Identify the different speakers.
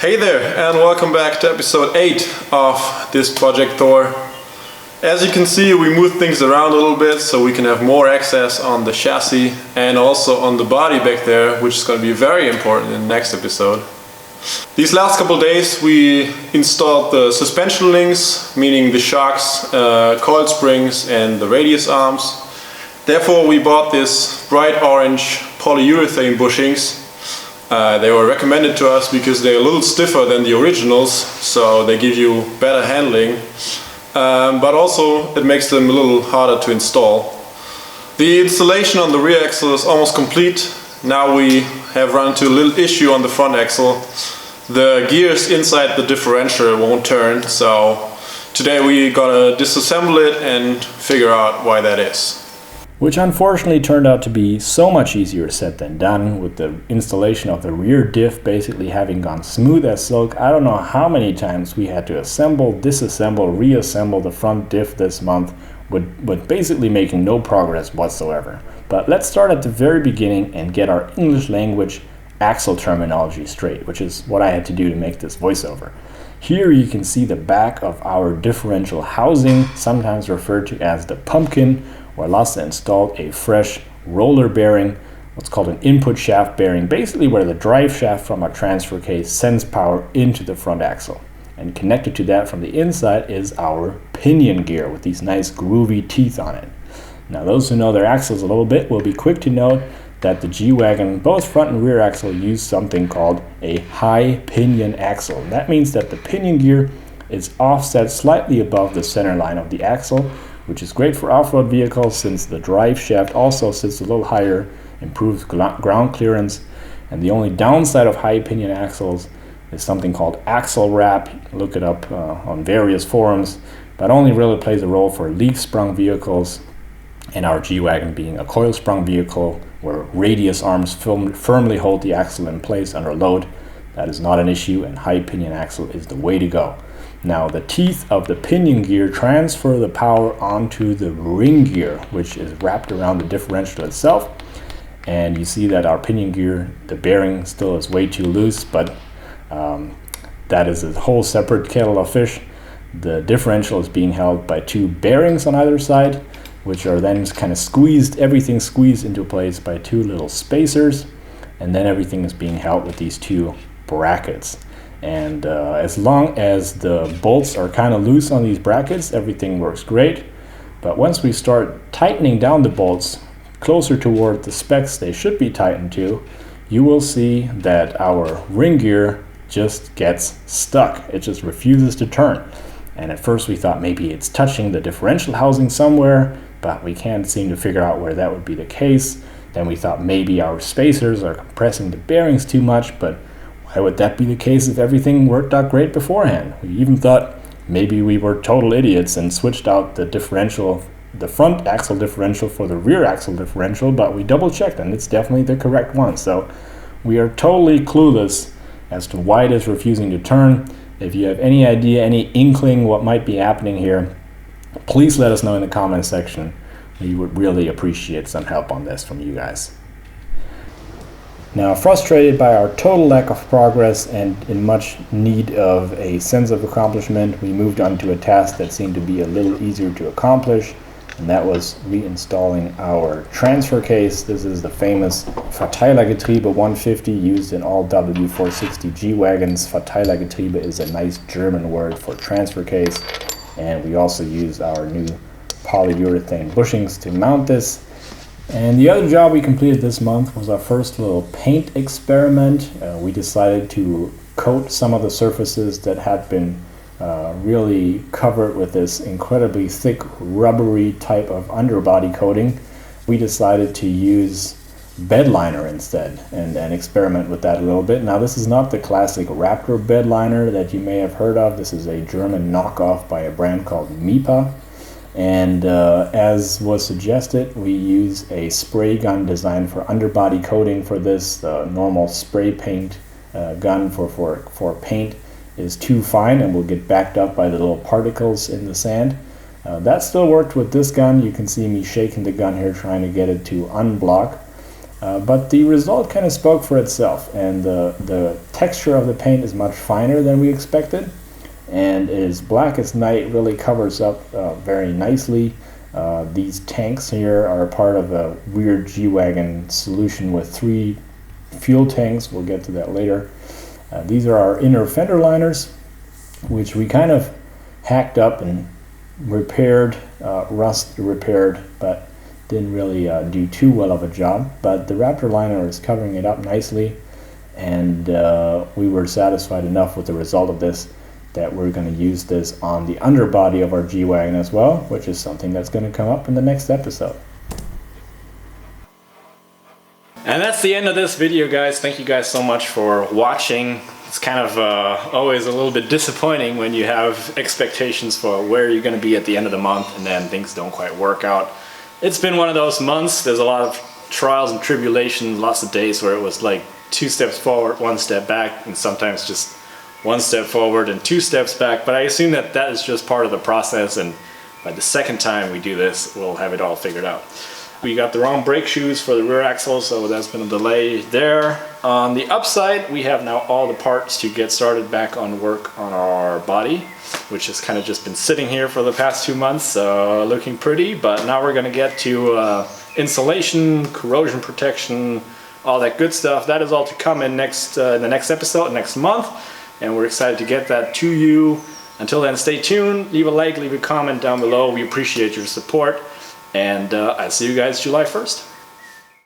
Speaker 1: Hey there, and welcome back to episode 8 of this project Thor. As you can see, we moved things around a little bit so we can have more access on the chassis and also on the body back there, which is going to be very important in the next episode. These last couple days we installed the suspension links, meaning the shocks, coil springs and the radius arms. Therefore we bought this bright orange polyurethane bushings. They were recommended to us because they're a little stiffer than the originals, so they give you better handling, but also it makes them a little harder to install. The installation on the rear axle is almost complete. Now we have run into a little issue on the front axle. The gears inside the differential won't turn, so today we gotta disassemble it and figure out why that is.
Speaker 2: Which unfortunately turned out to be so much easier said than done, with the installation of the rear diff basically having gone smooth as silk. I don't know how many times we had to assemble, disassemble, reassemble the front diff this month with basically making no progress whatsoever. But let's start at the very beginning and get our English language axle terminology straight, which is what I had to do to make this voiceover. Here you can see the back of our differential housing, sometimes referred to as the pumpkin, where Lasse installed a fresh roller bearing, what's called an input shaft bearing, basically where the drive shaft from our transfer case sends power into the front axle. And connected to that from the inside is our pinion gear with these nice groovy teeth on it. Now those who know their axles a little bit will be quick to note that the G-Wagon, both front and rear axle, use something called a high pinion axle. And that means that the pinion gear is offset slightly above the center line of the axle, which is great for off-road vehicles since the drive shaft also sits a little higher, improves ground clearance. And the only downside of high pinion axles is something called axle wrap. You can look it up on various forums, but only really plays a role for leaf-sprung vehicles, and our G-Wagon being a coil-sprung vehicle where radius arms firmly hold the axle in place under load. That is not an issue, and high pinion axle is the way to go. Now the teeth of the pinion gear transfer the power onto the ring gear, which is wrapped around the differential itself. And you see that our pinion gear, the bearing still is way too loose, but that is a whole separate kettle of fish. The differential is being held by two bearings on either side, which are then kind of squeezed, everything squeezed into place by two little spacers, and then everything is being held with these two brackets. And as long as the bolts are kind of loose on these brackets, everything works great. But once we start tightening down the bolts closer toward the specs they should be tightened to, you will see that our ring gear just gets stuck. It just refuses to turn. And at first we thought maybe it's touching the differential housing somewhere, but we can't seem to figure out where that would be the case. Then we thought maybe our spacers are compressing the bearings too much, but why would that be the case if everything worked out great beforehand? We even thought maybe we were total idiots and switched out the differential, the front axle differential for the rear axle differential, but we double checked and it's definitely the correct one. So we are totally clueless as to why it is refusing to turn. If you have any idea, any inkling what might be happening here, please let us know in the comment section. We would really appreciate some help on this from you guys. Now, frustrated by our total lack of progress and in much need of a sense of accomplishment, we moved on to a task that seemed to be a little easier to accomplish, and that was reinstalling our transfer case. This is the famous Verteilergetriebe 150 used in all W463 G-Wagons. Verteilergetriebe is a nice German word for transfer case, and we also use our new polyurethane bushings to mount this. And the other job we completed this month was our first little paint experiment. We decided to coat some of the surfaces that had been really covered with this incredibly thick rubbery type of underbody coating. We decided to use bed liner instead and experiment with that a little bit. Now this is not the classic Raptor bed liner that you may have heard of. This is a German knockoff by a brand called Mipa. And as was suggested, we use a spray gun designed for underbody coating for this. The normal spray paint gun for paint is too fine and will get backed up by the little particles in the sand. That still worked with this gun. You can see me shaking the gun here trying to get it to unblock. But the result kind of spoke for itself, and the texture of the paint is much finer than we expected, and it is black as night, really covers up very nicely. These tanks here are part of a weird G-Wagon solution with 3 fuel tanks. We'll get to that later. These are our inner fender liners, which we kind of hacked up and repaired, rust repaired, but didn't really do too well of a job. But the Raptor liner is covering it up nicely, and we were satisfied enough with the result of this that we're going to use this on the underbody of our G-Wagon as well, which is something that's going to come up in the next episode.
Speaker 3: And that's the end of this video, guys. Thank you guys so much for watching. It's kind of always a little bit disappointing when you have expectations for where you're going to be at the end of the month and then things don't quite work out. It's been one of those months. There's a lot of trials and tribulations, lots of days where it was like 2 steps forward, 1 step back, and sometimes just 1 step forward and 2 steps back. But I assume that that is just part of the process, and by the second time we do this, we'll have it all figured out. We got the wrong brake shoes for the rear axle, so that's been a delay there. On the upside, we have now all the parts to get started back on work on our body, which has kind of just been sitting here for the past 2 months, looking pretty. But now we're going to get to insulation, corrosion protection, all that good stuff. That is all to come in the next episode, next month, and we're excited to get that to you. Until then, stay tuned, leave a like, leave a comment down below. We appreciate your support. And I'll see you guys July 1st.